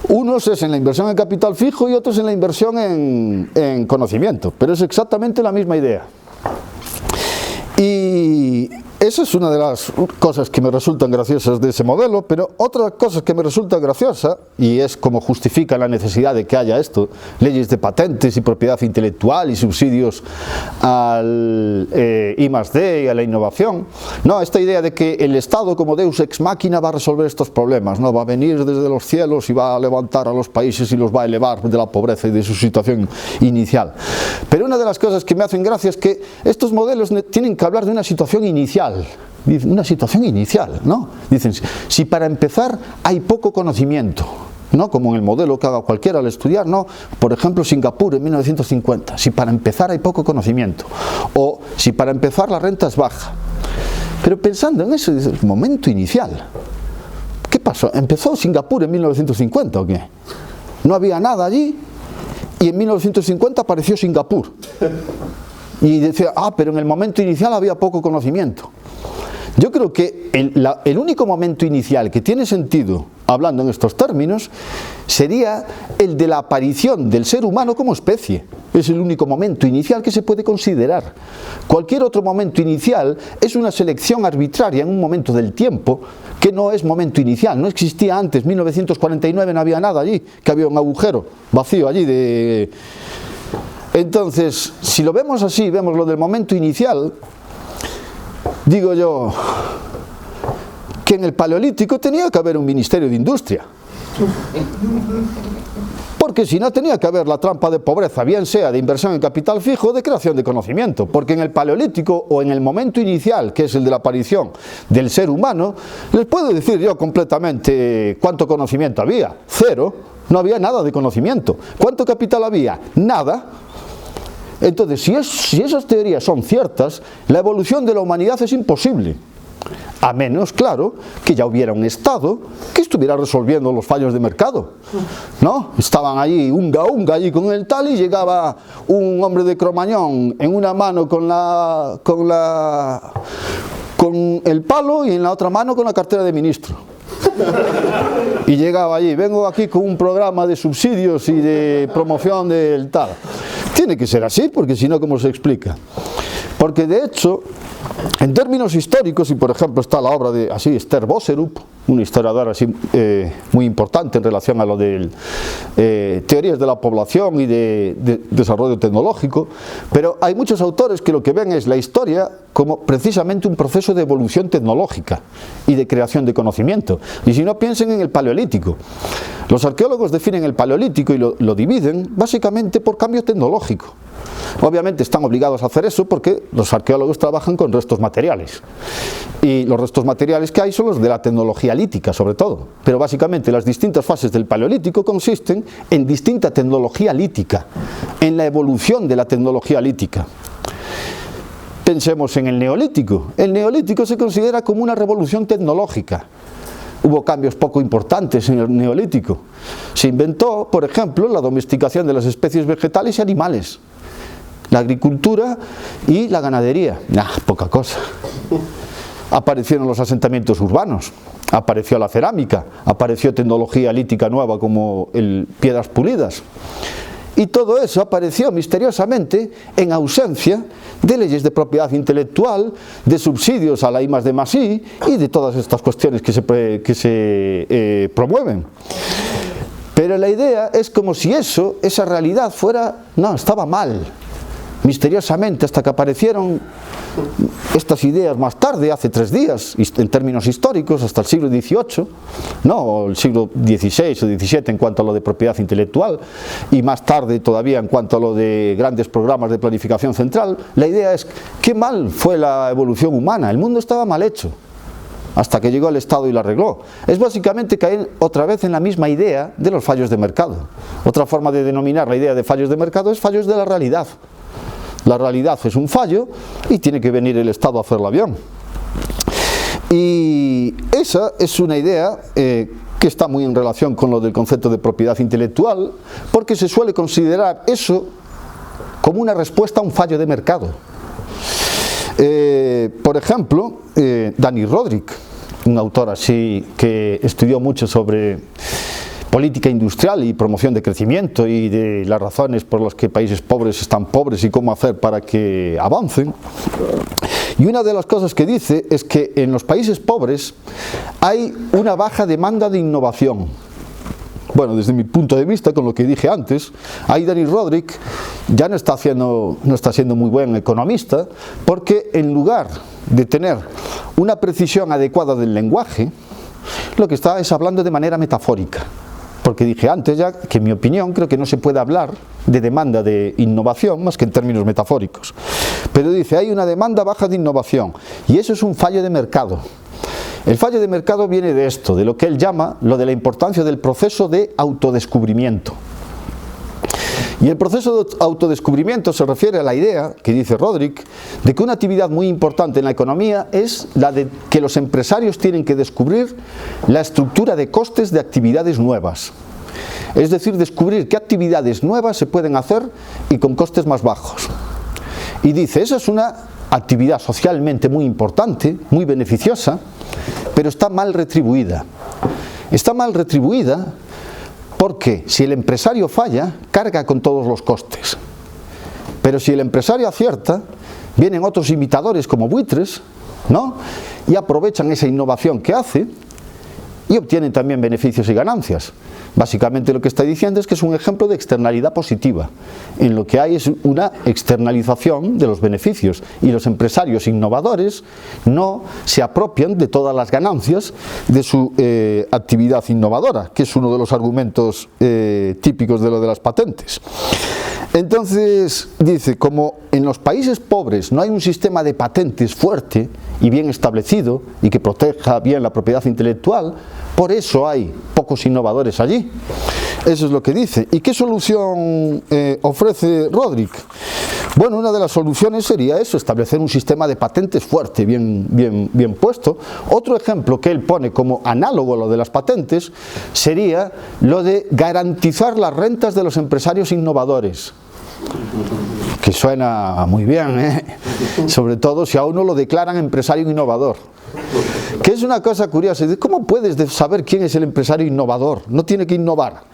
Unos es en la inversión en capital fijo y otros en la inversión en conocimiento, pero es exactamente la misma idea. Y esa es una de las cosas que me resultan graciosas de ese modelo, pero otra cosa que me resulta graciosa, y es como justifica la necesidad de que haya esto, leyes de patentes y propiedad intelectual y subsidios al I+D y a la innovación, no, esta idea de que el Estado como Deus ex machina va a resolver estos problemas, no, va a venir desde los cielos y va a levantar a los países y los va a elevar de la pobreza y de su situación inicial. Pero una de las cosas que me hacen gracia es que estos modelos tienen que hablar de una situación inicial. Una situación inicial, ¿no? Dicen, si para empezar hay poco conocimiento, ¿no?, como en el modelo que haga cualquiera al estudiar, ¿no?, por ejemplo Singapur en 1950, si para empezar hay poco conocimiento, o si para empezar la renta es baja. Pero pensando en eso, dices, momento inicial, ¿qué pasó? ¿Empezó Singapur en 1950 o qué? No había nada allí y en 1950 apareció Singapur. Y decía, pero en el momento inicial había poco conocimiento. Yo creo que el único momento inicial que tiene sentido, hablando en estos términos, sería el de la aparición del ser humano como especie. Es el único momento inicial que se puede considerar. Cualquier otro momento inicial es una selección arbitraria en un momento del tiempo que no es momento inicial, no existía antes, 1949 no había nada allí, que había un agujero vacío allí de... Entonces, si lo vemos así, vemos lo del momento inicial, digo yo que en el Paleolítico tenía que haber un ministerio de industria, porque si no tenía que haber la trampa de pobreza, bien sea de inversión en capital fijo o de creación de conocimiento, porque en el Paleolítico o en el momento inicial, que es el de la aparición del ser humano, les puedo decir yo completamente cuánto conocimiento había, cero, no había nada de conocimiento. ¿Cuánto capital había? Nada. Entonces, si esas teorías son ciertas, la evolución de la humanidad es imposible, a menos, claro, que ya hubiera un Estado que estuviera resolviendo los fallos de mercado, ¿no? Estaban allí, unga allí con el tal, y llegaba un hombre de Cromañón en una mano con el palo y en la otra mano con la cartera de ministro. Y llegaba allí, vengo aquí con un programa de subsidios y de promoción del tal. Tiene que ser así, porque si no, ¿cómo se explica? Porque de hecho, en términos históricos, y por ejemplo está la obra de Esther Boserup, una historiadora así, muy importante en relación a lo de teorías de la población y de desarrollo tecnológico, pero hay muchos autores que lo que ven es la historia como precisamente un proceso de evolución tecnológica y de creación de conocimiento. Y si no, piensen en el Paleolítico. Los arqueólogos definen el Paleolítico y lo dividen básicamente por cambio tecnológico. Obviamente están obligados a hacer eso porque los arqueólogos trabajan con restos materiales. Y los restos materiales que hay son los de la tecnología lítica, sobre todo. Pero básicamente las distintas fases del Paleolítico consisten en distinta tecnología lítica, en la evolución de la tecnología lítica. Pensemos en el Neolítico. El Neolítico se considera como una revolución tecnológica. Hubo cambios poco importantes en el Neolítico. Se inventó, por ejemplo, la domesticación de las especies vegetales y animales, la agricultura y la ganadería. Poca cosa. Aparecieron los asentamientos urbanos, apareció la cerámica, apareció tecnología lítica nueva como piedras pulidas. Y todo eso apareció misteriosamente en ausencia de leyes de propiedad intelectual, de subsidios a la I+D+I y de todas estas cuestiones que se promueven. Pero la idea es como si esa realidad fuera, no, estaba mal, misteriosamente, hasta que aparecieron estas ideas más tarde, hace 3 días, en términos históricos, hasta el siglo XVIII, no, el siglo XVI o XVII en cuanto a lo de propiedad intelectual, y más tarde todavía en cuanto a lo de grandes programas de planificación central. La idea es, qué mal fue la evolución humana, el mundo estaba mal hecho, hasta que llegó el Estado y lo arregló. Es básicamente caer otra vez en la misma idea de los fallos de mercado. Otra forma de denominar la idea de fallos de mercado es fallos de la realidad. La realidad es un fallo y tiene que venir el Estado a hacerla bien. Y esa es una idea que está muy en relación con lo del concepto de propiedad intelectual, porque se suele considerar eso como una respuesta a un fallo de mercado. Por ejemplo, Dani Rodrik, un autor así que estudió mucho sobre política industrial y promoción de crecimiento y de las razones por las que países pobres están pobres y cómo hacer para que avancen. Y una de las cosas que dice es que en los países pobres hay una baja demanda de innovación. Bueno, desde mi punto de vista, con lo que dije antes, ahí Dani Rodrik ya no está siendo muy buen economista, porque en lugar de tener una precisión adecuada del lenguaje, lo que está es hablando de manera metafórica. Porque dije antes ya que, en mi opinión, creo que no se puede hablar de demanda de innovación más que en términos metafóricos. Pero dice, hay una demanda baja de innovación y eso es un fallo de mercado. El fallo de mercado viene de esto, de lo que él llama lo de la importancia del proceso de autodescubrimiento. Y el proceso de autodescubrimiento se refiere a la idea, que dice Rodrik, de que una actividad muy importante en la economía es la de que los empresarios tienen que descubrir la estructura de costes de actividades nuevas. Es decir, descubrir qué actividades nuevas se pueden hacer y con costes más bajos. Y dice, esa es una actividad socialmente muy importante, muy beneficiosa, pero está mal retribuida. Está mal retribuida porque si el empresario falla, carga con todos los costes. Pero si el empresario acierta, vienen otros imitadores como buitres, ¿no? Y aprovechan esa innovación que hace y obtienen también beneficios y ganancias. Básicamente lo que está diciendo es que es un ejemplo de externalidad positiva. En lo que hay es una externalización de los beneficios y los empresarios innovadores no se apropian de todas las ganancias de su actividad innovadora, que es uno de los argumentos típicos de lo de las patentes. Entonces dice, como en los países pobres no hay un sistema de patentes fuerte y bien establecido y que proteja bien la propiedad intelectual, por eso hay pocos innovadores allí. Eso es lo que dice. ¿Y qué solución ofrece Rodrik? Bueno, una de las soluciones sería eso, establecer un sistema de patentes fuerte, bien puesto. Otro ejemplo que él pone como análogo a lo de las patentes sería lo de garantizar las rentas de los empresarios innovadores. Que suena muy bien, ¿eh? Sobre todo si a uno lo declaran empresario innovador. Que es una cosa curiosa. ¿Cómo puedes saber quién es el empresario innovador? No tiene que innovar.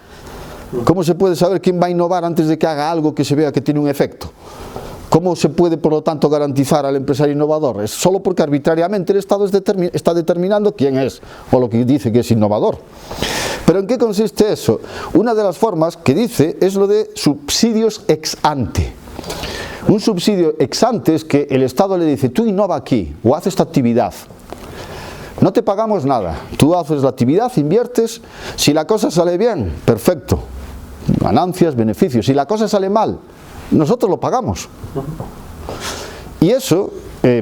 ¿Cómo se puede saber quién va a innovar antes de que haga algo que se vea que tiene un efecto? ¿Cómo se puede, por lo tanto, garantizar al empresario innovador? Es solo porque arbitrariamente el Estado está determinando quién es, o lo que dice que es innovador. ¿Pero en qué consiste eso? Una de las formas que dice es lo de subsidios ex ante. Un subsidio ex ante es que el Estado le dice, tú innova aquí, o haz esta actividad. No te pagamos nada, tú haces la actividad, inviertes, si la cosa sale bien, perfecto, ganancias, beneficios. Si la cosa sale mal, nosotros lo pagamos. Y eso,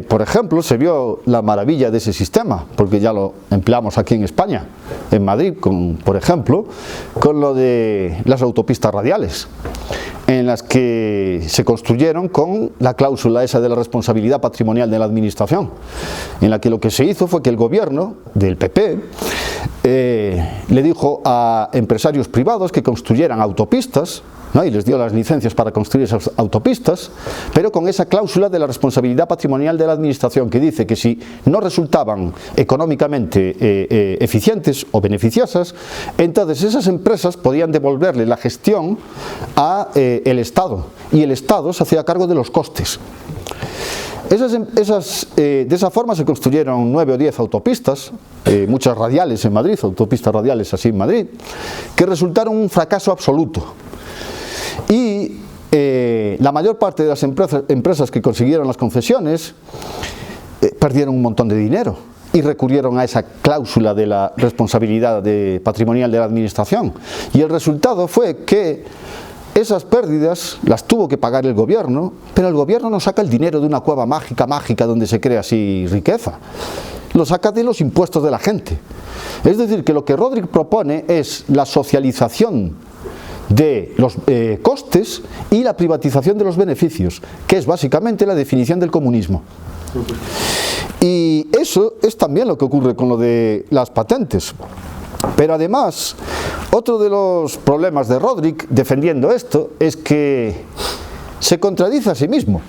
por ejemplo, se vio la maravilla de ese sistema, porque ya lo empleamos aquí en España, en Madrid, por ejemplo, con lo de las autopistas radiales, en las que se construyeron con la cláusula esa de la responsabilidad patrimonial de la administración, en la que lo que se hizo fue que el gobierno del PP le dijo a empresarios privados que construyeran autopistas, ¿no? Y les dio las licencias para construir esas autopistas, pero con esa cláusula de la responsabilidad patrimonial de la administración, que dice que si no resultaban económicamente eficientes o beneficiosas, entonces esas empresas podían devolverle la gestión a el Estado, y el Estado se hacía cargo de los costes. De esa forma se construyeron 9 o 10 autopistas, muchas radiales en Madrid, autopistas radiales así en Madrid, que resultaron un fracaso absoluto. Y la mayor parte de las empresas que consiguieron las concesiones perdieron un montón de dinero y recurrieron a esa cláusula de la responsabilidad patrimonial de la administración. Y el resultado fue que esas pérdidas las tuvo que pagar el gobierno, pero el gobierno no saca el dinero de una cueva mágica donde se crea así riqueza. Lo saca de los impuestos de la gente. Es decir, que lo que Rodrik propone es la socialización de los costes y la privatización de los beneficios, que es básicamente la definición del comunismo. Y eso es también lo que ocurre con lo de las patentes. Pero además, otro de los problemas de Rodrik defendiendo esto es que se contradice a sí mismo.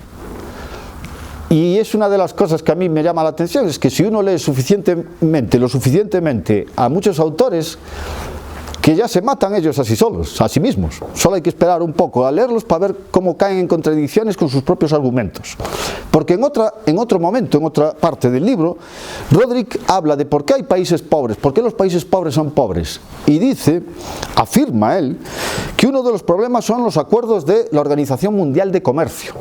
Y es una de las cosas que a mí me llama la atención, es que si uno lee lo suficientemente a muchos autores, que ya se matan ellos a sí solos, a sí mismos. Solo hay que esperar un poco a leerlos para ver cómo caen en contradicciones con sus propios argumentos. Porque en otro momento, en otra parte del libro, Rodrik habla de por qué hay países pobres, por qué los países pobres son pobres. Y afirma él, que uno de los problemas son los acuerdos de la Organización Mundial de Comercio,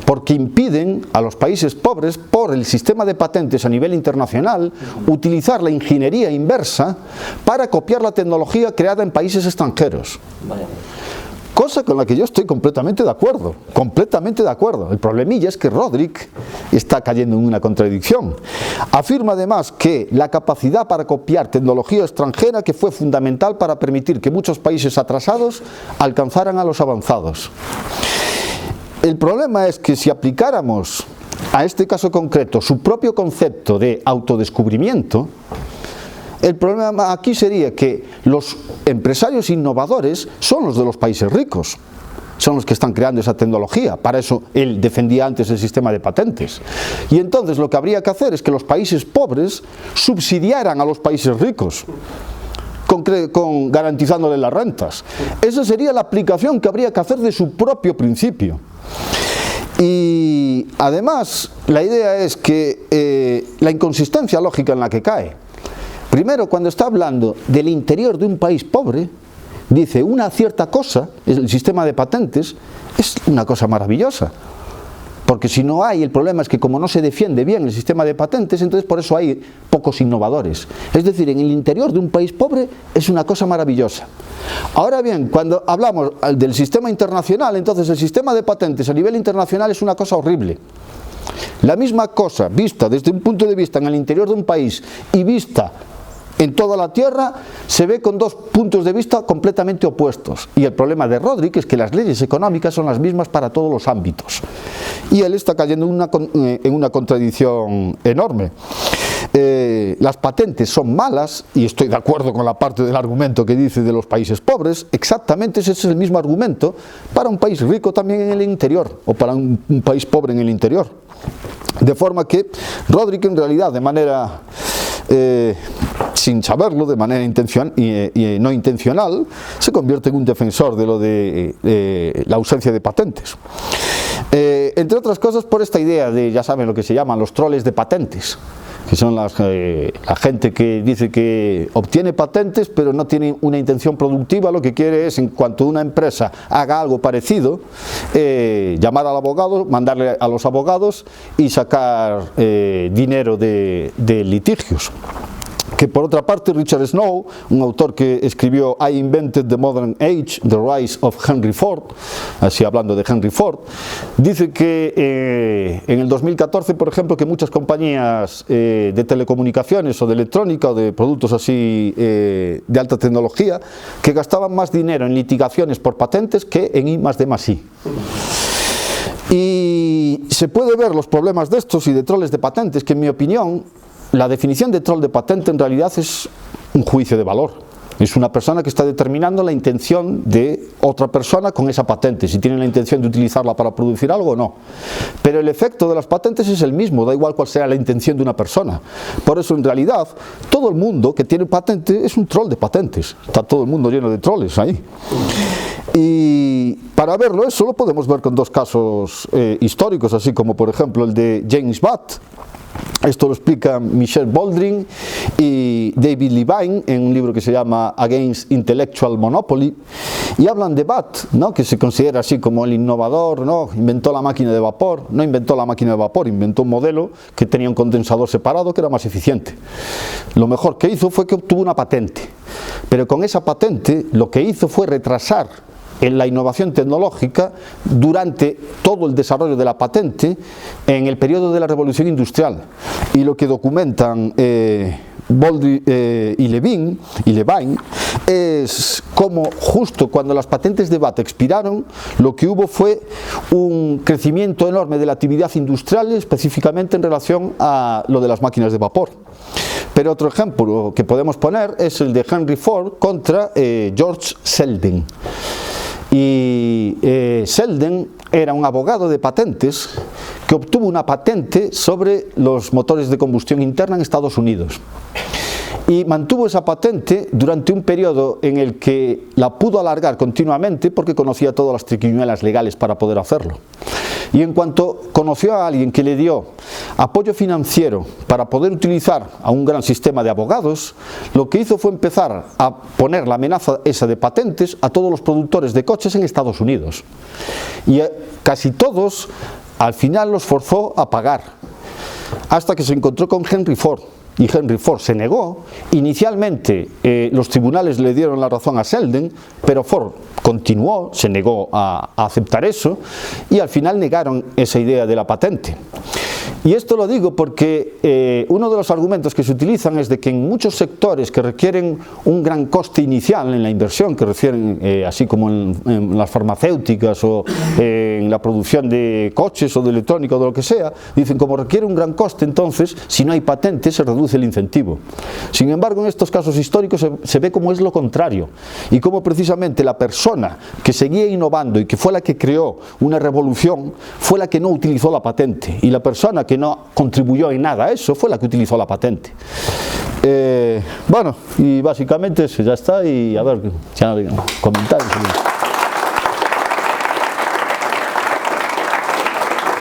porque impiden a los países pobres, por el sistema de patentes a nivel internacional, utilizar la ingeniería inversa para copiar la tecnología creada en países extranjeros. Cosa con la que yo estoy completamente de acuerdo, El problemilla es que Rodrik está cayendo en una contradicción. Afirma además que la capacidad para copiar tecnología extranjera que fue fundamental para permitir que muchos países atrasados alcanzaran a los avanzados. El problema es que si aplicáramos a este caso concreto su propio concepto de autodescubrimiento, el problema aquí sería que los empresarios innovadores son los de los países ricos, son los que están creando esa tecnología. Para eso él defendía antes el sistema de patentes. Y entonces lo que habría que hacer es que los países pobres subsidiaran a los países ricos, garantizándole las rentas. Esa sería la aplicación que habría que hacer de su propio principio. Y además la idea es que la inconsistencia lógica en la que cae. Primero, cuando está hablando del interior de un país pobre, dice una cierta cosa, el sistema de patentes, es una cosa maravillosa. Porque si no hay, el problema es que como no se defiende bien el sistema de patentes, entonces por eso hay pocos innovadores. Es decir, en el interior de un país pobre es una cosa maravillosa. Ahora bien, cuando hablamos del sistema internacional, entonces el sistema de patentes a nivel internacional es una cosa horrible. La misma cosa vista desde un punto de vista en el interior de un país y vista en toda la Tierra, se ve con dos puntos de vista completamente opuestos. Y el problema de Rodrik es que las leyes económicas son las mismas para todos los ámbitos. Y él está cayendo en una contradicción enorme. Las patentes son malas, y estoy de acuerdo con la parte del argumento que dice de los países pobres. Exactamente ese es el mismo argumento para un país rico también en el interior, o para un país pobre en el interior. De forma que Rodrik en realidad, de manera sin saberlo, de manera no intencional, se convierte en un defensor de lo de la ausencia de patentes. Entre otras cosas por esta idea de, ya saben lo que se llaman los troles de patentes, que son la gente que dice que obtiene patentes pero no tiene una intención productiva. Lo que quiere es, en cuanto una empresa haga algo parecido, llamar al abogado, mandarle a los abogados y sacar dinero de litigios. que por otra parte Richard Snow, un autor que escribió I Invented the Modern Age, The Rise of Henry Ford, así hablando de Henry Ford, dice que en el 2014, por ejemplo, que muchas compañías de telecomunicaciones o de electrónica o de productos así de alta tecnología, que gastaban más dinero en litigaciones por patentes que en I+D+I. Y se puede ver los problemas de estos y de troles de patentes, que en mi opinión la definición de troll de patente en realidad es un juicio de valor. Es una persona que está determinando la intención de otra persona con esa patente, si tiene la intención de utilizarla para producir algo o no. Pero el efecto de las patentes es el mismo, da igual cuál sea la intención de una persona. Por eso en realidad todo el mundo que tiene patente es un troll de patentes. Está todo el mundo lleno de troles ahí. Y para verlo eso lo podemos ver con dos casos históricos, así como por ejemplo el de James Watt. Esto lo explican Michel Boulding y David Levine en un libro que se llama Against Intellectual Monopoly, y hablan de Watt, ¿no?, que se considera así como el innovador, ¿no?, inventó la máquina de vapor. No inventó la máquina de vapor, inventó un modelo que tenía un condensador separado que era más eficiente. Lo mejor que hizo fue que obtuvo una patente, pero con esa patente lo que hizo fue retrasar en la innovación tecnológica durante todo el desarrollo de la patente en el periodo de la revolución industrial. Y lo que documentan Boulding y Levine es como justo cuando las patentes de Watt expiraron, lo que hubo fue un crecimiento enorme de la actividad industrial, específicamente en relación a lo de las máquinas de vapor. Pero otro ejemplo que podemos poner es el de Henry Ford contra George Selden. Y Selden era un abogado de patentes que obtuvo una patente sobre los motores de combustión interna en Estados Unidos. Y mantuvo esa patente durante un periodo en el que la pudo alargar continuamente porque conocía todas las triquiñuelas legales para poder hacerlo. Y en cuanto conoció a alguien que le dio apoyo financiero para poder utilizar a un gran sistema de abogados, lo que hizo fue empezar a poner la amenaza esa de patentes a todos los productores de coches en Estados Unidos. Y casi todos al final los forzó a pagar, hasta que se encontró con Henry Ford. Y Henry Ford se negó. Inicialmente los tribunales le dieron la razón a Selden, pero Ford continuó, se negó a aceptar eso, y al final negaron esa idea de la patente. Y esto lo digo porque uno de los argumentos que se utilizan es de que en muchos sectores que requieren un gran coste inicial en la inversión, que refieren así como en las farmacéuticas o en la producción de coches o de electrónica o de lo que sea, dicen como requiere un gran coste, entonces si no hay patente se reduce el incentivo. Sin embargo, en estos casos históricos se ve como es lo contrario, y como precisamente la persona que seguía innovando y que fue la que creó una revolución fue la que no utilizó la patente, y la persona que no contribuyó en nada a eso fue la que utilizó la patente. Bueno, y básicamente eso ya está, y a ver, ya no digan comentarios.